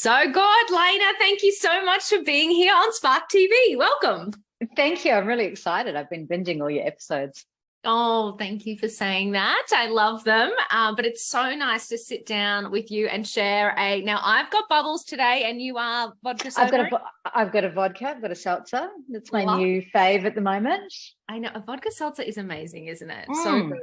So good, Leina. Thank you so much for being here on Spark TV. Welcome. Thank you. I'm really excited. I've been binging all your episodes. Oh, thank you for saying that. I love them. But it's so nice to sit down with you and share now I've got bubbles today and you are vodka soda. I've got a vodka. I've got a seltzer. That's my new fave at the moment. I know. A vodka seltzer is amazing, isn't it? So good.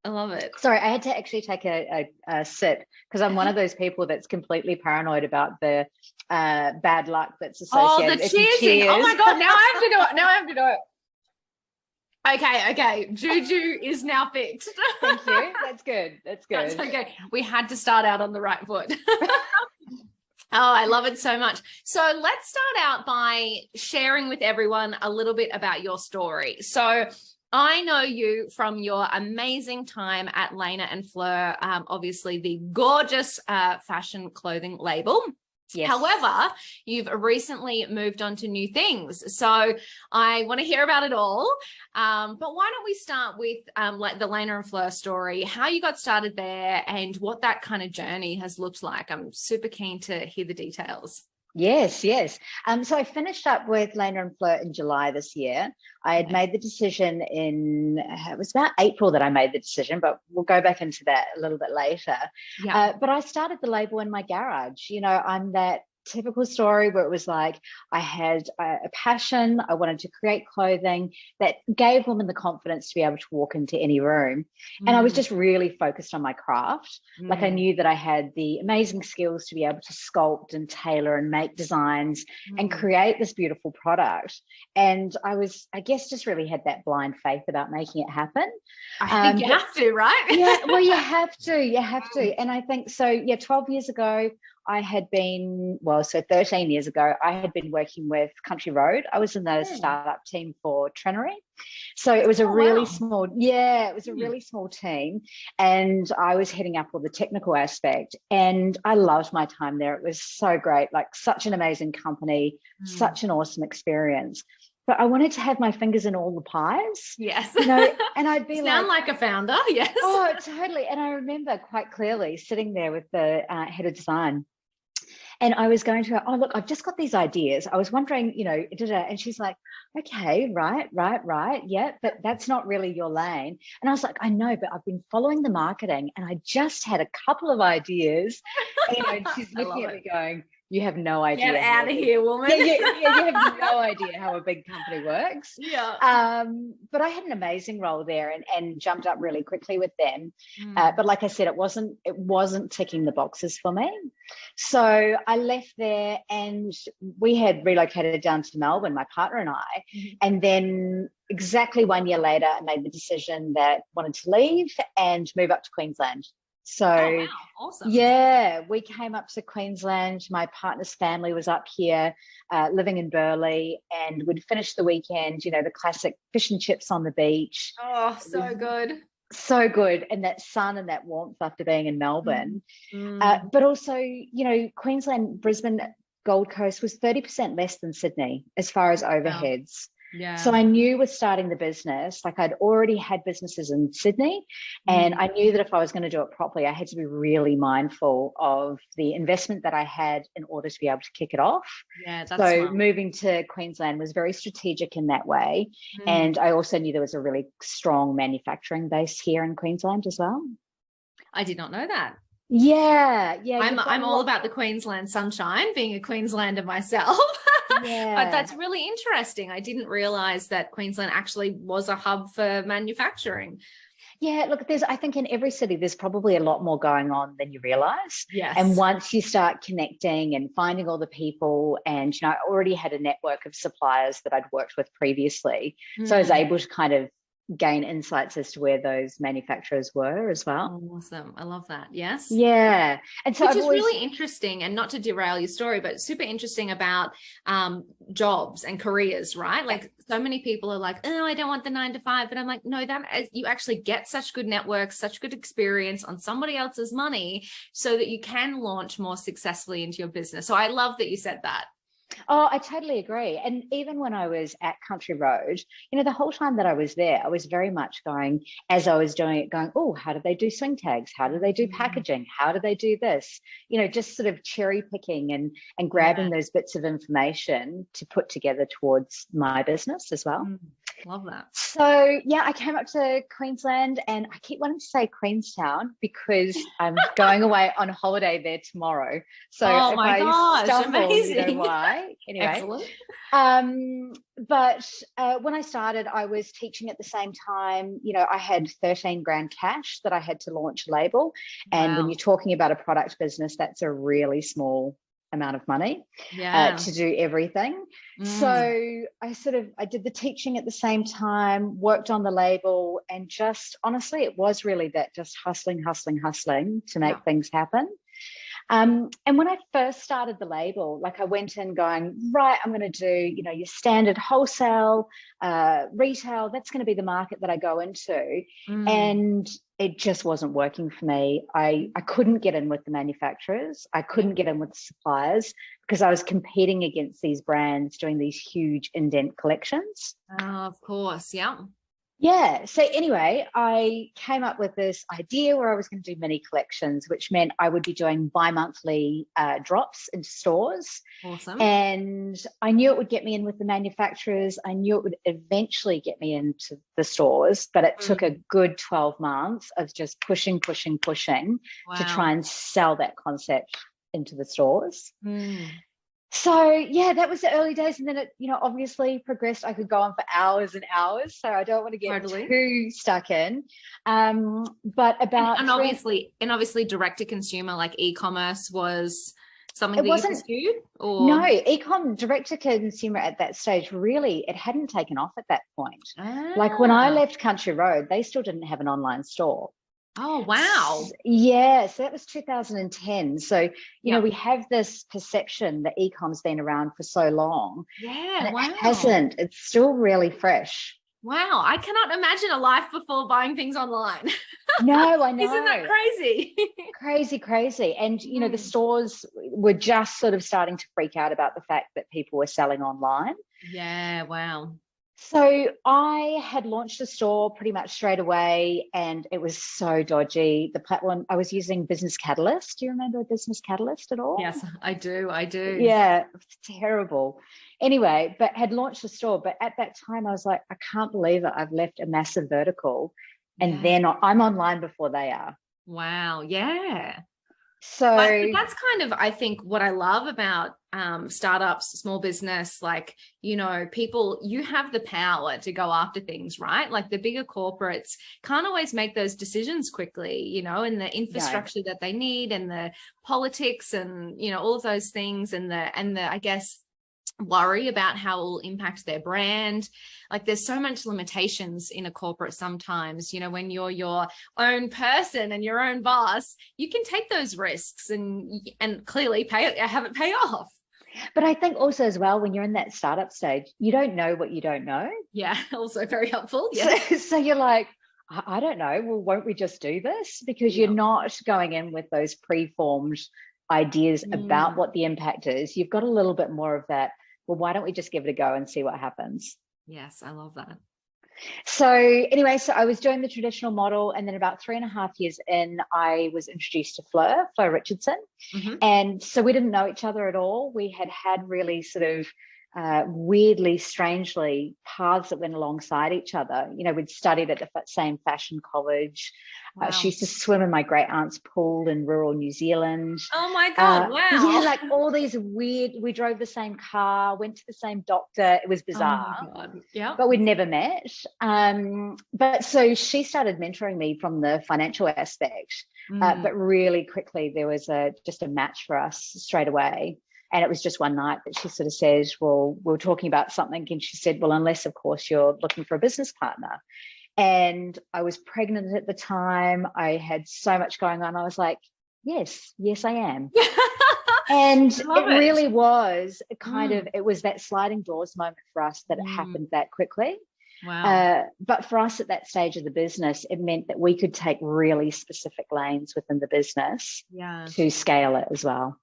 I love it. Sorry, I had to actually take a sip because I'm one of those people that's completely paranoid about the bad luck that's associated. Oh, the cheersing. Oh my God, now I have to do it. Okay. Juju is now fixed. Thank you. That's good. That's okay. We had to start out on the right foot. Oh, I love it so much. So let's start out by sharing with everyone a little bit about your story. So I know you from your amazing time at Leina and Fleur, obviously the gorgeous fashion clothing label. Yes. However, you've recently moved on to new things. So I want to hear about it all. But why don't we start with like the Leina and Fleur story, how you got started there and what that kind of journey has looked like. I'm super keen to hear the details. Yes. So I finished up with Leina and Fleur in July this year. I had made the decision it was about April that I made the decision, but we'll go back into that a little bit later. Yeah. But I started the label in my garage. You know, I'm that typical story where it was like I had a passion. I wanted to create clothing that gave women the confidence to be able to walk into any room. And I was just really focused on my craft. Like I knew that I had the amazing skills to be able to sculpt and tailor and make designs and create this beautiful product. And I guess, just really had that blind faith about making it happen. I think you have to, right? Yeah, well, you have to. And I think so, 12 years ago, I had been, 13 years ago, I had been working with Country Road. I was in the startup team for Trinery. So it was a really small team. And I was heading up all the technical aspect. And I loved my time there. It was so great, like such an amazing company, such an awesome experience. But I wanted to have my fingers in all the pies. Yes. You know, and I'd be Sound like a founder, yes. Oh, totally. And I remember quite clearly sitting there with the head of design. And I was going to her, oh, look, I've just got these ideas. I was wondering, and she's like, okay, right. Yeah, but that's not really your lane. And I was like, I know, but I've been following the marketing and I just had a couple of ideas. And she's looking at me going, you have no idea. Get out of here, woman. You have no idea how a big company works. Yeah. But I had an amazing role there and jumped up really quickly with them. But like I said, it wasn't ticking the boxes for me. So I left there and we had relocated down to Melbourne, my partner and I. And then exactly 1 year later, I made the decision that I wanted to leave and move up to Queensland. So, wow. Awesome. Yeah, we came up to Queensland. My partner's family was up here living in Burleigh, and we'd finish the weekend, the classic fish and chips on the beach. Oh, so good. So good. And that sun and that warmth after being in Melbourne. But also, Queensland, Brisbane, Gold Coast was 30% less than Sydney as far as overheads. Yeah. So I knew with starting the business, like I'd already had businesses in Sydney, and I knew that if I was going to do it properly, I had to be really mindful of the investment that I had in order to be able to kick it off. Yeah, that's so smart. Moving to Queensland was very strategic in that way. And I also knew there was a really strong manufacturing base here in Queensland as well. I did not know that. Yeah. I'm all about the Queensland sunshine, being a Queenslander myself. Yeah. But that's really interesting. I didn't realize that Queensland actually was a hub for manufacturing. Yeah, look, I think in every city, there's probably a lot more going on than you realize. Yes. And once you start connecting and finding all the people, and, I already had a network of suppliers that I'd worked with previously. So I was able to kind of gain insights as to where those manufacturers were as well. Awesome. I love that. Yes. Yeah. And so which is really interesting, and not to derail your story, but super interesting about jobs and careers, right? Like so many people are like, oh, I don't want the 9 to 5, but I'm like, no, you actually get such good networks, such good experience on somebody else's money so that you can launch more successfully into your business. So I love that you said that. Oh, I totally agree. And even when I was at Country Road, the whole time that I was there, I was very much going, as I was doing it, going, oh, how do they do swing tags? How do they do packaging? How do they do this? Just sort of cherry picking and grabbing those bits of information to put together towards my business as well. Love that. So yeah, I came up to Queensland, and I keep wanting to say Queenstown because I'm going away on holiday there tomorrow. So oh if my I gosh, stumble, amazing. you know why. Anyway, excellent. But when I started, I was teaching at the same time. I had 13 grand cash that I had to launch a label, and when you're talking about a product business, that's a really small amount of money to do everything. So I did the teaching at the same time, worked on the label, and just honestly, it was really that just hustling to make things happen. And when I first started the label, I went in going, right, I'm going to do, your standard wholesale, retail. That's going to be the market that I go into. And it just wasn't working for me. I couldn't get in with the manufacturers. I couldn't get in with the suppliers because I was competing against these brands doing these huge indent collections. Oh, of course. Yeah. Yeah. So anyway, I came up with this idea where I was going to do mini collections, which meant I would be doing bi-monthly drops into stores. Awesome. And I knew it would get me in with the manufacturers. I knew it would eventually get me into the stores, but it took a good 12 months of just pushing to try and sell that concept into the stores. So yeah, that was the early days, and then it, obviously progressed. I could go on for hours and hours, so I don't want to get too stuck in. But about and obviously direct to consumer, like e-commerce, was something that you pursued, or no, e-com direct to consumer at that stage, really, it hadn't taken off at that point. Like when I left Country Road, they still didn't have an online store. Oh, wow. Yeah, so that was 2010. So, we have this perception that e-com's been around for so long. Yeah, and it hasn't. It's still really fresh. Wow, I cannot imagine a life before buying things online. No, I know. Isn't that crazy? Crazy. And, the stores were just sort of starting to freak out about the fact that people were selling online. Yeah, wow. So I had launched a store pretty much straight away, and it was so dodgy. The platform, I was using Business Catalyst. Do you remember Business Catalyst at all? Yes, I do. Yeah, it's terrible. Anyway, but had launched a store. But at that time, I was like, I can't believe it. I've left a massive vertical, and then I'm online before they are. Wow. Yeah. So but that's kind of, I think, what I love about startups, small business, people, you have the power to go after things, right? Like the bigger corporates can't always make those decisions quickly, and the infrastructure that they need, and the politics, and, all of those things, and the, I guess, worry about how it will impact their brand. Like there's so much limitations in a corporate sometimes, when you're your own person and your own boss, you can take those risks and clearly have it pay off. But I think also as well, when you're in that startup stage, you don't know what you don't know. Yeah, also very helpful. Yes. So you're like, I don't know, well, won't we just do this? Because you're not going in with those preformed ideas about what the impact is. You've got a little bit more of that, well, why don't we just give it a go and see what happens? Yes, I love that. So anyway, so I was doing the traditional model, and then about 3.5 years in, I was introduced to Fleur Richardson. And so we didn't know each other at all. We had really sort of weirdly, strangely, paths that went alongside each other. We'd studied at the same fashion college. Wow. She used to swim in my great aunt's pool in rural New Zealand. Oh my God, wow. Yeah, like all these weird, we drove the same car, went to the same doctor. It was bizarre. Oh my God. Yeah. But we'd never met. But so she started mentoring me from the financial aspect. But really quickly, there was just a match for us straight away. And it was just one night that she sort of said, well, we were talking about something. And she said, well, unless, of course, you're looking for a business partner. And I was pregnant at the time. I had so much going on. I was like, yes, I am. And it really was kind of, it was that sliding doors moment for us that it happened that quickly. Wow. But for us at that stage of the business, it meant that we could take really specific lanes within the business to scale it as well.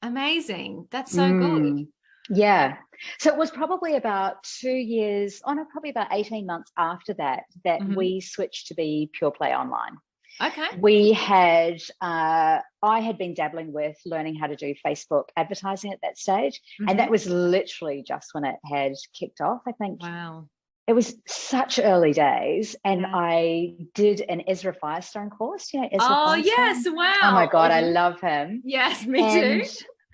Amazing. That's so good. Yeah. So it was probably about 2 years, oh no, probably about 18 months after that, that we switched to be pure play online. Okay. We had, I had been dabbling with learning how to do Facebook advertising at that stage. And that was literally just when it had kicked off, I think. Wow. It was such early days. And I did an Ezra Firestone course. You know, Ezra Firestone? Yes. Wow. Oh my God, I love him. Yes, me too.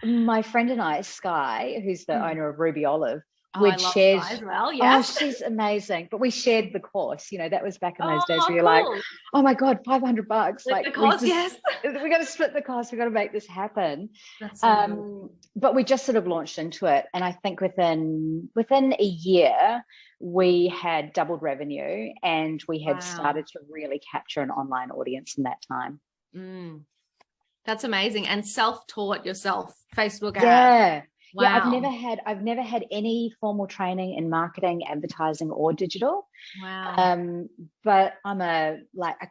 My friend and I, Sky, who's the owner of Ruby Olive, I love Sky as well. Yes. Oh, she's amazing. But we shared the course. You know, that was back in those days where you're cool. like, oh my God, $500. Split the cost, yes. We got to split the cost. We got to make this happen. That's so cool. But we just sort of launched into it, and I think within a year we had doubled revenue, and we had started to really capture an online audience in that time. That's amazing. And self-taught yourself, Facebook ads. Yeah. Wow. Yeah, I've never had any formal training in marketing, advertising, or digital. Wow. But I'm a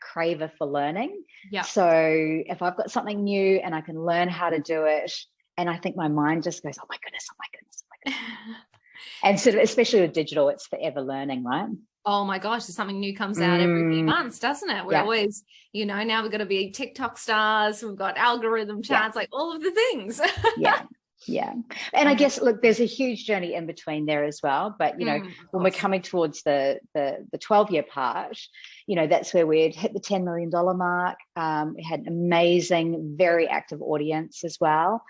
craver for learning. Yeah. So if I've got something new and I can learn how to do it, and I think my mind just goes, oh my goodness. And sort of, especially with digital, it's forever learning, right? Oh my gosh, something new comes out every few months, doesn't it? We're always, now we've got to be TikTok stars, we've got algorithm charts, like all of the things. Yeah. And I guess, look, there's a huge journey in between there as well. But, when we're coming towards the 12-year part, that's where we'd hit the $10 million mark. We had an amazing, very active audience as well.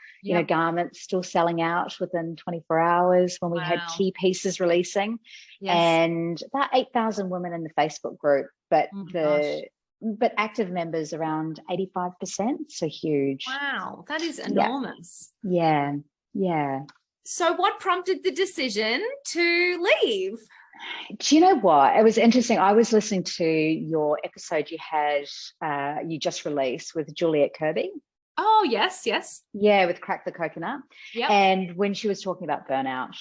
Garments still selling out within 24 hours when we had key pieces releasing. Yes. And about 8,000 women in the Facebook group. But active members around 85%, so huge. Wow, that is enormous. Yeah. So what prompted the decision to leave? Do you know what? It was interesting. I was listening to your episode you just released with Juliet Kirby. Oh, yes. Yeah, with Crack the Coconut. Yep. And when she was talking about burnout.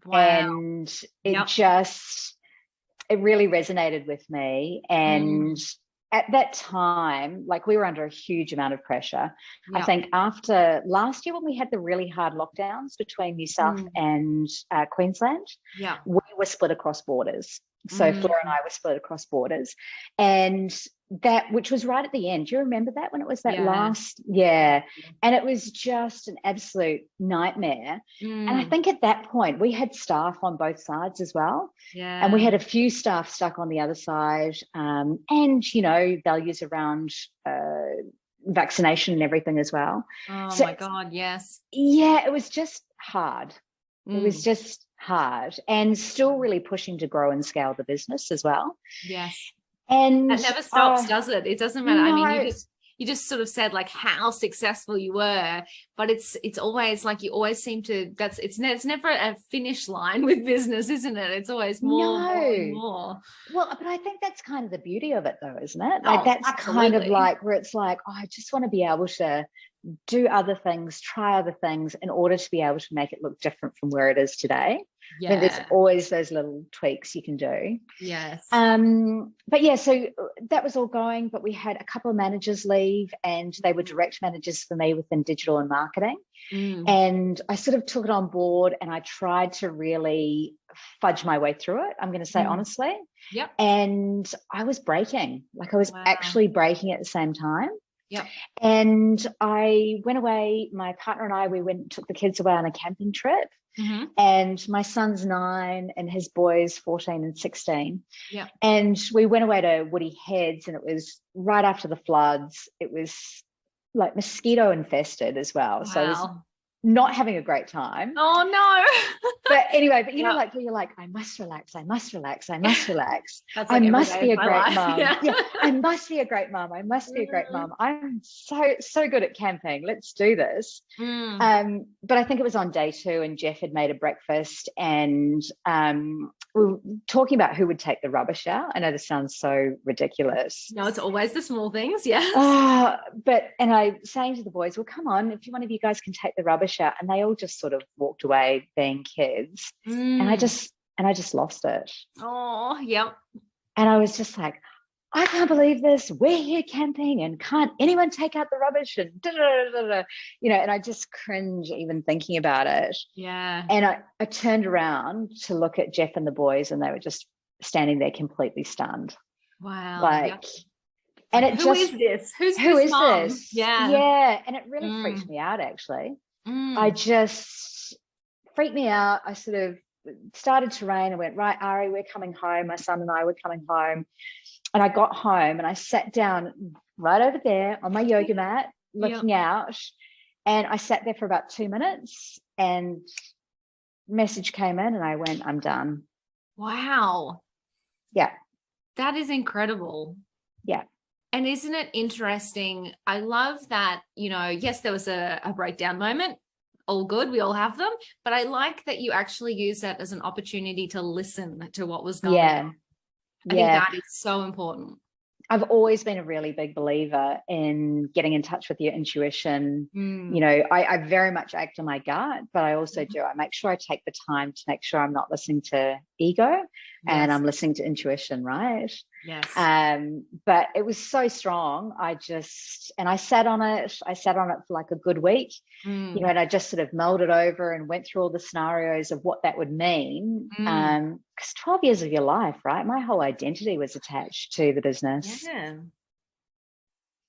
Wow. And it really resonated with me. And at that time, we were under a huge amount of pressure. I think after last year when we had the really hard lockdowns between New South and Queensland, we were split across borders. So Fleur and I were split across borders. And that, which was right at the end. Do you remember that when it was that last? Yeah. And it was just an absolute nightmare. And I think at that point we had staff on both sides as well. Yeah. And we had a few staff stuck on the other side. And, values around vaccination and everything as well. Oh my God, yes. Yeah, it was just hard. It was just hard, and still really pushing to grow and scale the business as well. Yes. And that never stops, does it? It doesn't matter. No. I mean, you just sort of said how successful you were, but it's always you always seem to, it's never a finish line with business, isn't it? It's always more and more. Well, but I think that's kind of the beauty of it though, isn't it? That's absolutely. Kind of where it's I just want to be able to do other things, try other things in order to be able to make it look different from where it is today. Yeah. And there's always those little tweaks you can do. Yes. But yeah, so that was all going, but we had a couple of managers leave, and they were direct managers for me within digital and marketing. And I sort of took it on board, and I tried to really fudge my way through it, I'm going to say honestly. Yep. And I was breaking, I was actually breaking at the same time. Yep. And I went away, my partner and I, we took the kids away on a camping trip. And my son's 9 and his boys 14 and 16. Yeah. And we went away to Woody Heads, and it was right after the floods. It was mosquito infested as well. Wow. So I was not having a great time. Oh no. But anyway, where you're I must relax. I must relax. I must be a great mom. I must be a great mom. I must be a great mom. I'm so good at camping. Let's do this. But I think it was on day 2, and Jeff had made a breakfast, and we were talking about who would take the rubbish out. I know this sounds so ridiculous. No, it's always the small things. Yeah. And I saying to the boys, well, come on, if one of you guys can take the rubbish out. And they all just sort of walked away being kids. And I just lost it. Oh, yep. And I was just I can't believe this. We're here camping and can't anyone take out the rubbish and da, da, da, da, and I just cringe even thinking about it. Yeah. And I turned around to look at Jeff and the boys, and they were just standing there completely stunned. Wow. Like, and it who just, is this? Who is mom? this? Yeah. Yeah. And it really freaked me out, actually. I just freaked me out. I sort of started to rain. I went, right, Ari, we're coming home. My son and I were coming home. And I got home and I sat down right over there on my yoga mat, looking out. And I sat there for about 2 minutes, and message came in, and I went, I'm done. Wow. Yeah. That is incredible. Yeah. And isn't it interesting? I love that, yes, there was a breakdown moment. All good. We all have them. But I like that you actually use that as an opportunity to listen to what was going on. I think that is so important. I've always been a really big believer in getting in touch with your intuition. I very much act on my gut, but I also do. I make sure I take the time to make sure I'm not listening to ego and I'm listening to intuition, right? Yes. But it was so strong. I sat on it. I sat on it for like a good week, and I just sort of mulled it over and went through all the scenarios of what that would mean. Because 12 years of your life, right? My whole identity was attached to the business.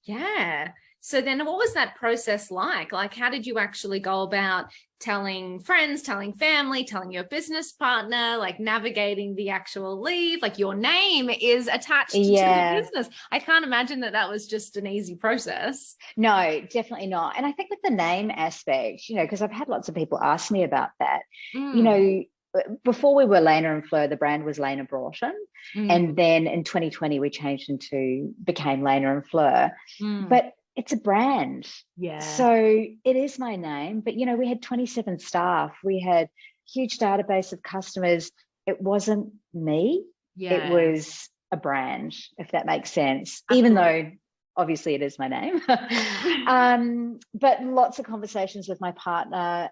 Yeah. So then what was that process like? Like, how did you actually go about telling friends, telling family, telling your business partner, like navigating the actual leave? Like, your name is attached to the business. I can't imagine that was just an easy process. No, definitely not. And I think with the name aspect, because I've had lots of people ask me about that, before we were Leina and Fleur, the brand was Leina Broughton. And then in 2020, we changed became Leina and Fleur. But it's a brand. Yeah. So it is my name. But, we had 27 staff. We had huge database of customers. It wasn't me. Yeah. It was a brand, if that makes sense. Absolutely. Even though obviously it is my name. But lots of conversations with my partner,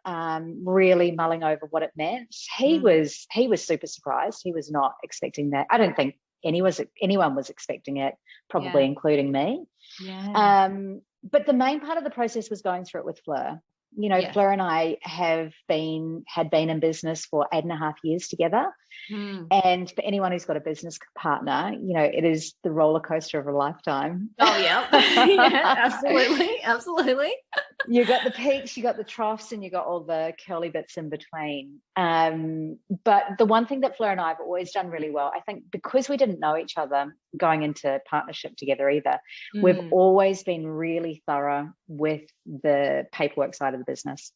really mulling over what it meant. He was super surprised. He was not expecting that. I don't think anyone was expecting it, probably including me. Yeah. But the main part of the process was going through it with Fleur. Fleur and I had been in business for 8.5 years together. And for anyone who's got a business partner, it is the roller coaster of a lifetime. Oh, yeah. Yeah, absolutely. You got the peaks, you got the troughs, and you got all the curly bits in between. But the one thing that Fleur and I have always done really well, I think because we didn't know each other going into partnership together either, we've always been really thorough with the paperwork side of the business.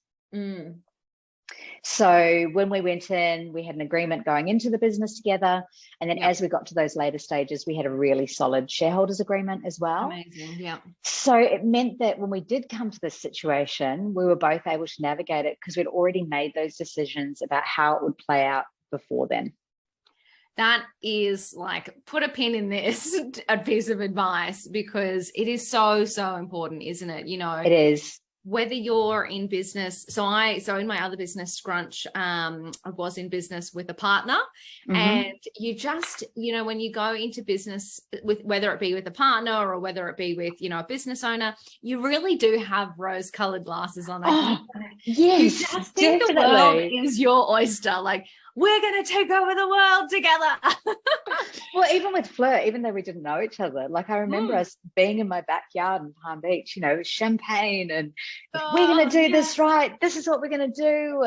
So when we went in, we had an agreement going into the business together. And then as we got to those later stages, we had a really solid shareholders agreement as well. Amazing. Yeah. So it meant that when we did come to this situation, we were both able to navigate it because we'd already made those decisions about how it would play out before then. That is like, put a pin in this, a piece of advice, because it is so, so important, isn't it? It is. Whether you're in business, so in my other business, Scrunch, I was in business with a partner, and you just, when you go into business with, whether it be with a partner or whether it be with, a business owner, you really do have rose-colored glasses on. Oh, yes, you just think the world is your oyster. Like, we're going to take over the world together. Well, even with Fleur, even though we didn't know each other, like I remember us being in my backyard in Palm Beach, champagne, and we're going to do this right. This is what we're going to do.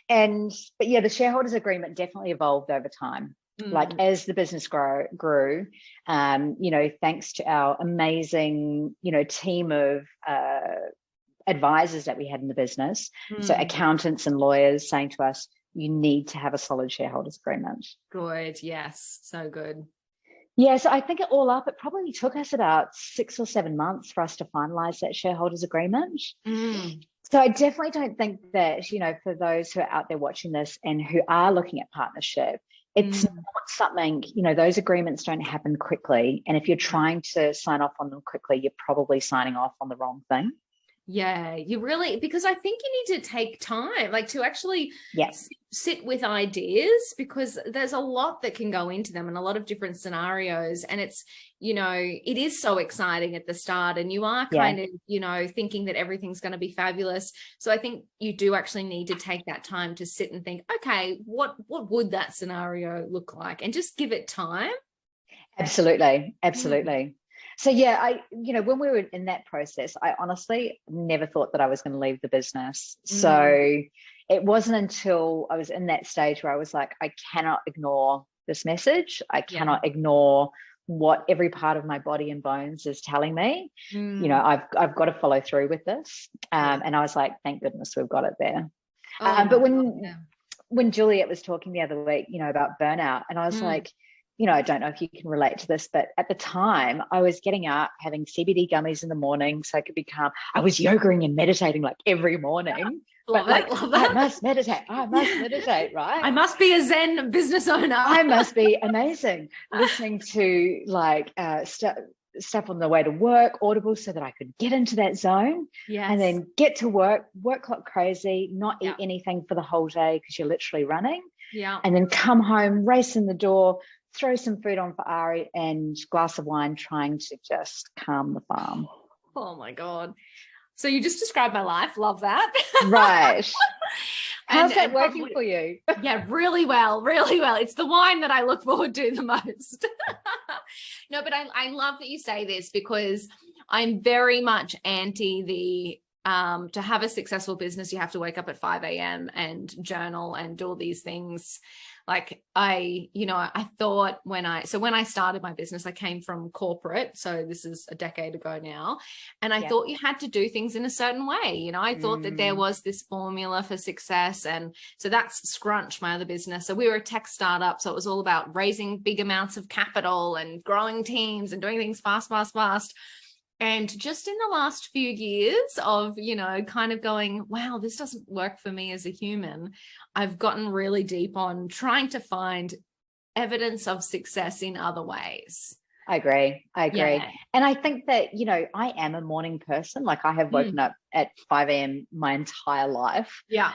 And, but the shareholders agreement definitely evolved over time. Like as the business grew, thanks to our amazing, team of advisors that we had in the business. So accountants and lawyers saying to us, you need to have a solid shareholders agreement. Good. Yes. So good. Yeah. So I think it all up, it probably took us about 6 or 7 months for us to finalize that shareholders agreement. So I definitely don't think that, for those who are out there watching this and who are looking at partnership, it's not something, those agreements don't happen quickly. And if you're trying to sign off on them quickly, you're probably signing off on the wrong thing. Yeah, you really, because I think you need to take time, like to actually sit with ideas, because there's a lot that can go into them and a lot of different scenarios. And it's, it is so exciting at the start, and you are kind of, thinking that everything's going to be fabulous. So I think you do actually need to take that time to sit and think, okay, what would that scenario look like? And just give it time. Absolutely. So when we were in that process, I honestly never thought that I was going to leave the business. So it wasn't until I was in that stage where I was like, I cannot ignore this message. I cannot ignore what every part of my body and bones is telling me. I've got to follow through with this. And I was like, thank goodness we've got it there. But when Juliet was talking the other week, about burnout, and I was like, I don't know if you can relate to this, but at the time I was getting up, having CBD gummies in the morning so I could be calm. I was yogaing and meditating like every morning. Love it. I must meditate, right? I must be a Zen business owner. I must be amazing. Listening to stuff on the way to work, Audible, so that I could get into that zone and then get to work like crazy, not eat anything for the whole day because you're literally running. Yeah. And then come home, race in the door, throw some food on for Ari and glass of wine, trying to just calm the farm. Oh my God. So you just described my life. Love that. Right. How's that working for you? Yeah, really well. It's the wine that I look forward to the most. No, but I love that you say this, because I'm very much anti to have a successful business, you have to wake up at 5 a.m. and journal and do all these things. Like I thought when I started my business, I came from corporate. So this is a decade ago now. And I thought you had to do things in a certain way. I thought that there was this formula for success. And so that's Scrunch, my other business. So we were a tech startup. So it was all about raising big amounts of capital and growing teams and doing things fast. And just in the last few years of, kind of going, wow, this doesn't work for me as a human, I've gotten really deep on trying to find evidence of success in other ways. I agree. Yeah. And I think that, I am a morning person. Like I have woken up at 5 a.m. my entire life. Yeah.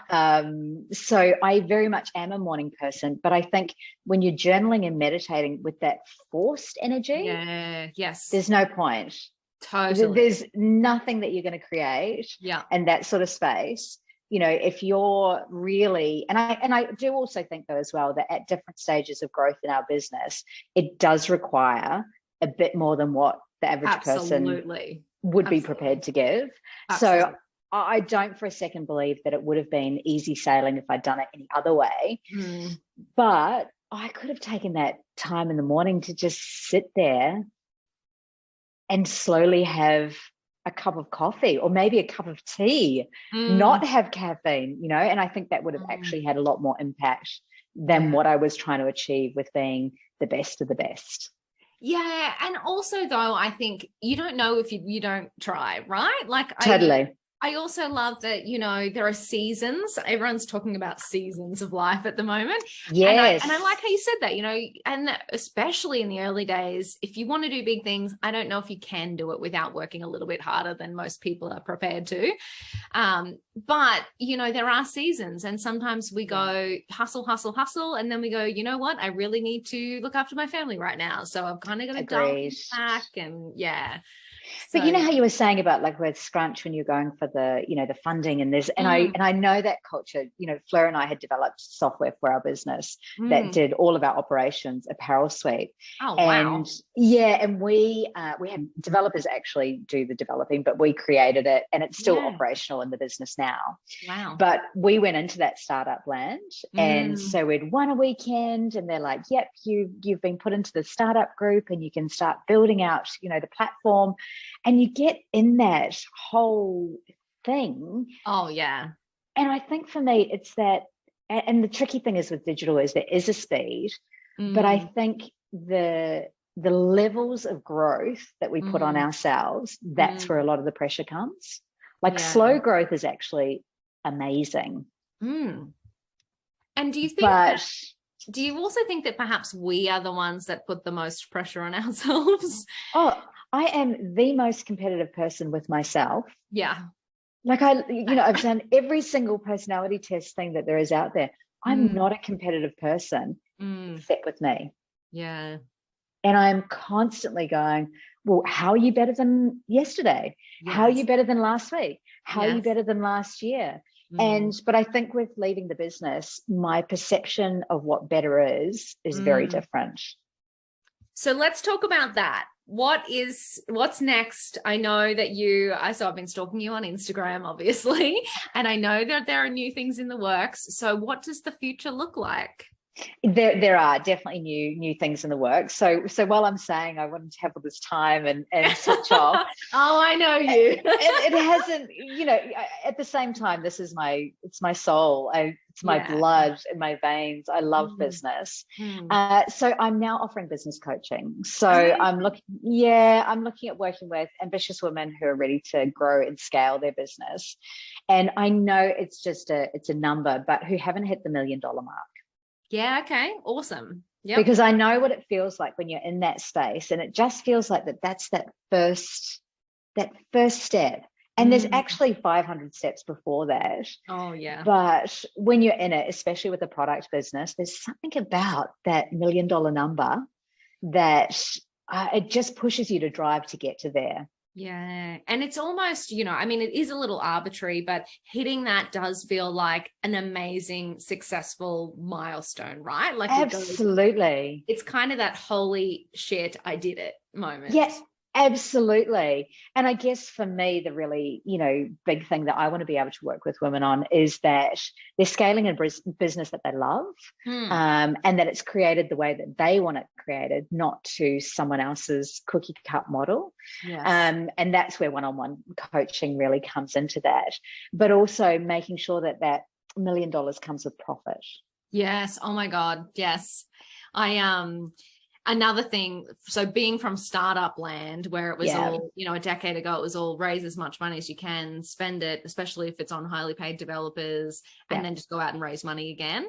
So I very much am a morning person. But I think when you're journaling and meditating with that forced energy, there's no point. Totally. There's nothing that you're going to create in that sort of space. If you're really, and I do also think though as well that at different stages of growth in our business, it does require a bit more than what the average person would be prepared to give. Absolutely. So I don't for a second believe that it would have been easy sailing if I'd done it any other way. But I could have taken that time in the morning to just sit there and slowly have a cup of coffee or maybe a cup of tea, not have caffeine, and I think that would have actually had a lot more impact than what I was trying to achieve with being the best of the best. Yeah. And also though, I think you don't know if you don't try, right? Like Totally. I also love that, there are seasons. Everyone's talking about seasons of life at the moment. Yes. And I like how you said that, and especially in the early days, if you want to do big things, I don't know if you can do it without working a little bit harder than most people are prepared to. But, there are seasons, and sometimes we go hustle. And then we go, you know what? I really need to look after my family right now. So I've kind of got to dump back and But you know how you were saying about like with Scrunch when you're going for the, the funding and there's, and I know that culture, Fleur and I had developed software for our business that did all of our operations, apparel suite. Oh, and wow. And we had developers actually do the developing, but we created it and it's still operational in the business now. Wow. But we went into that startup land and so we'd won a weekend and they're like, yep, you've been put into the startup group and you can start building out, the platform. And you get in that whole thing. Oh, yeah. And I think for me, it's that, and the tricky thing is with digital is there is a speed, but I think the levels of growth that we put on ourselves, that's where a lot of the pressure comes. Like slow growth is actually amazing. And do you think do you also think that perhaps we are the ones that put the most pressure on ourselves? Oh, I am the most competitive person with myself. Yeah. Like I've done every single personality test thing that there is out there. I'm not a competitive person except with me. Yeah. And I'm constantly going, well, how are you better than yesterday? Yes. How are you better than last week? How are you Yes. better than last year? But I think with leaving the business, my perception of what better is very different. So let's talk about that. What's next? I know that so I've been stalking you on Instagram, obviously, and I know that there are new things in the works. So what does the future look like? There are definitely new things in the works. So while I'm saying I wanted to have all this time and switch off, oh, I know you. it hasn't. At the same time, it's my soul. It's my blood in my veins. I love business. So I'm now offering business coaching. So I'm looking at working with ambitious women who are ready to grow and scale their business. And I know it's a number, but who haven't hit the $1 million mark. Yeah. Okay. Awesome. Yeah. Because I know what it feels like when you're in that space, and it just feels like that's that first step. And there's actually 500 steps before that. Oh yeah. But when you're in it, especially with a product business, there's something about that $1 million number that it just pushes you to drive to get to there. Yeah. And it's almost, it is a little arbitrary, but hitting that does feel like an amazing, successful milestone, right? Like absolutely. It's kind of that holy shit, I did it moment. Yes. Absolutely. And I guess for me, the really, big thing that I want to be able to work with women on is that they're scaling a business that they love, and that it's created the way that they want it created, not to someone else's cookie cut model. Yes. And that's where one-on-one coaching really comes into that, but also making sure that $1 million comes with profit. Yes. Oh my God. Yes. Another thing, so being from startup land where it was all, a decade ago, it was all raise as much money as you can, spend it, especially if it's on highly paid developers, and then just go out and raise money again.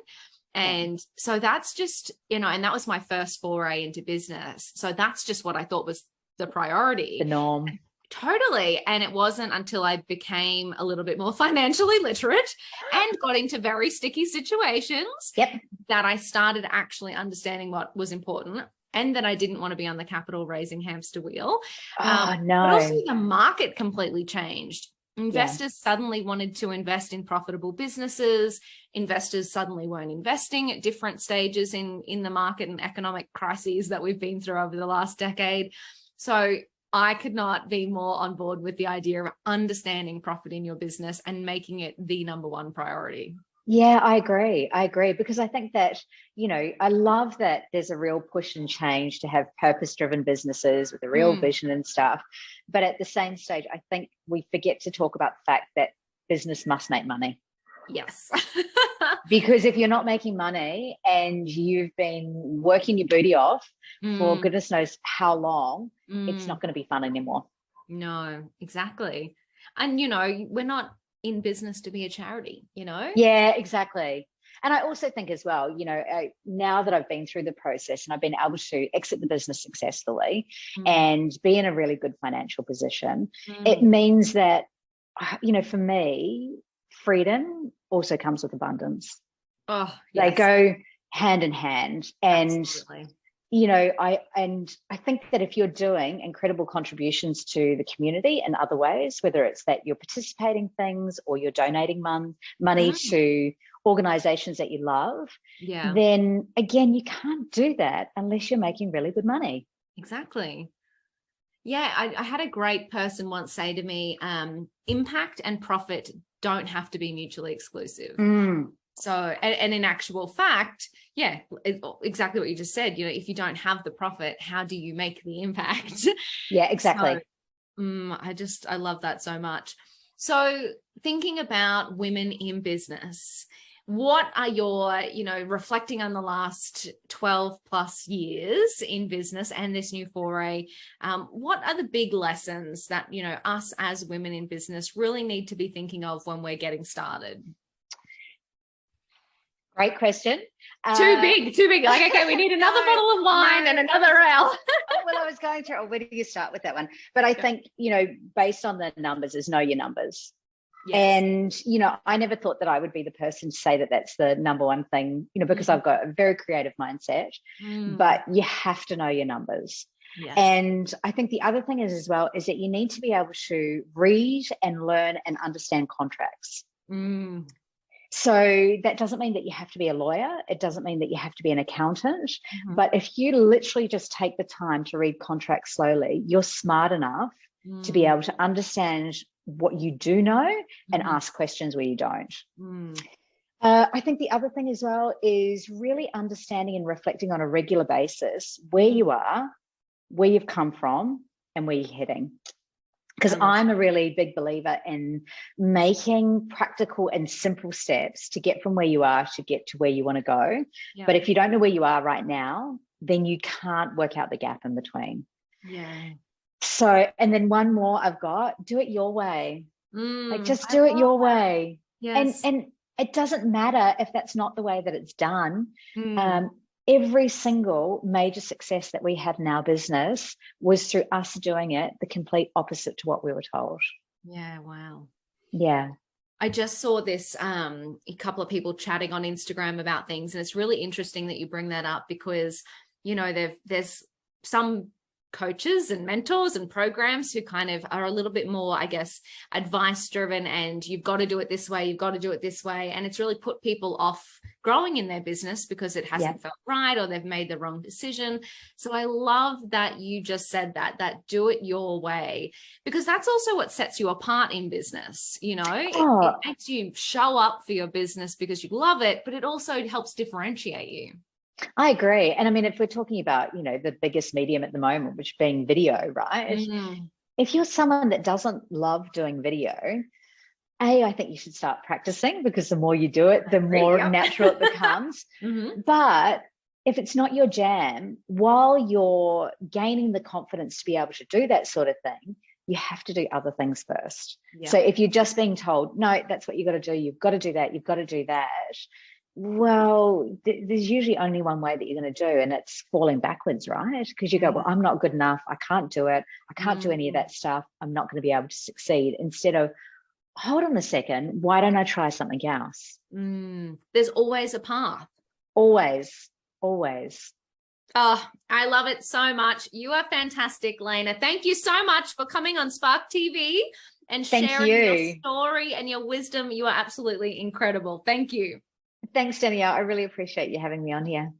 And so that's just, and that was my first foray into business. So that's just what I thought was the priority. The norm. Totally. And it wasn't until I became a little bit more financially literate and got into very sticky situations that I started actually understanding what was important, and that I didn't want to be on the capital raising hamster wheel. No. But also the market completely changed. Investors suddenly wanted to invest in profitable businesses. Investors suddenly weren't investing at different stages in the market and economic crises that we've been through over the last decade. So I could not be more on board with the idea of understanding profit in your business and making it the number one priority. Yeah, I agree, because I think that, I love that there's a real push and change to have purpose-driven businesses with a real vision and stuff. But at the same stage, I think we forget to talk about the fact that business must make money. Yes. Because if you're not making money and you've been working your booty off for goodness knows how long, it's not going to be fun anymore. No, exactly. And, we're not in business to be a charity, Yeah, exactly. And I also think as well, now that I've been through the process and I've been able to exit the business successfully and be in a really good financial position, it means that, for me, freedom also comes with abundance. Oh, yes. They go hand in hand. And absolutely. I think that if you're doing incredible contributions to the community in other ways, whether it's that you're participating things or you're donating money to organizations that you love, then again, you can't do that unless you're making really good money. Exactly. Yeah, I had a great person once say to me, impact and profit don't have to be mutually exclusive. So, and in actual fact, exactly what you just said, if you don't have the profit, how do you make the impact? Yeah, exactly. So, I love that so much. So thinking about women in business, what are your, reflecting on the last 12 plus years in business and this new foray, what are the big lessons that, us as women in business really need to be thinking of when we're getting started? Great question. Too big. Like, okay, we need another bottle of wine and another ale. Well, I was going through, where do you start with that one? But I think, based on the numbers is know your numbers. And, you know, I never thought that I would be the person to say that that's the number one thing, you know, because I've got a very creative mindset, but you have to know your numbers. Yes. And I think the other thing is as well, is that you need to be able to read and learn and understand contracts. So that doesn't mean that you have to be a lawyer. It doesn't mean that you have to be an accountant. But if you literally just take the time to read contracts slowly, you're smart enough to be able to understand what you do know and ask questions where you don't. I think the other thing as well is really understanding and reflecting on a regular basis where you are, where you've come from, and where you're heading. Because I'm a really big believer in making practical and simple steps to get from where you are to get to where you want to go. But if you don't know where you are right now, then you can't work out the gap in between. So, and then one more I've got, do it your way. Like, just do it your way. And it doesn't matter if that's not the way that it's done. Every single major success that we had in our business was through us doing it the complete opposite to what we were told. Yeah. Wow. Yeah. I just saw this, a couple of people chatting on Instagram about things. And it's really interesting that you bring that up because, you know, there's some coaches and mentors and programs who kind of are a little bit more, I guess, advice driven, and you've got to do it this way, you've got to do it this way. And it's really put people off growing in their business because it hasn't felt right, or they've made the wrong decision. So I love that you just said that do it your way, because that's also what sets you apart in business. You know, it makes you show up for your business because you love it, but it also helps differentiate you. I agree. And I mean, if we're talking about, you know, the biggest medium at the moment, which being video, right? If you're someone that doesn't love doing video, I think you should start practicing, because the more you do it, the more natural it becomes. But if it's not your jam, while you're gaining the confidence to be able to do that sort of thing, you have to do other things first. So if you're just being told, no, that's what you got to do, you've got to do that, you've got to do that. Well, there's usually only one way that you're going to do, and it's falling backwards, right? Because you go, well, I'm not good enough, I can't do it, I can't do any of that stuff, I'm not going to be able to succeed. Instead of, hold on a second, why don't I try something else? There's always a path. Always, always. Oh, I love it so much. You are fantastic, Leina. Thank you so much for coming on Spark TV and sharing your story and your wisdom. You are absolutely incredible. Thank you. Thanks, Danielle. I really appreciate you having me on here.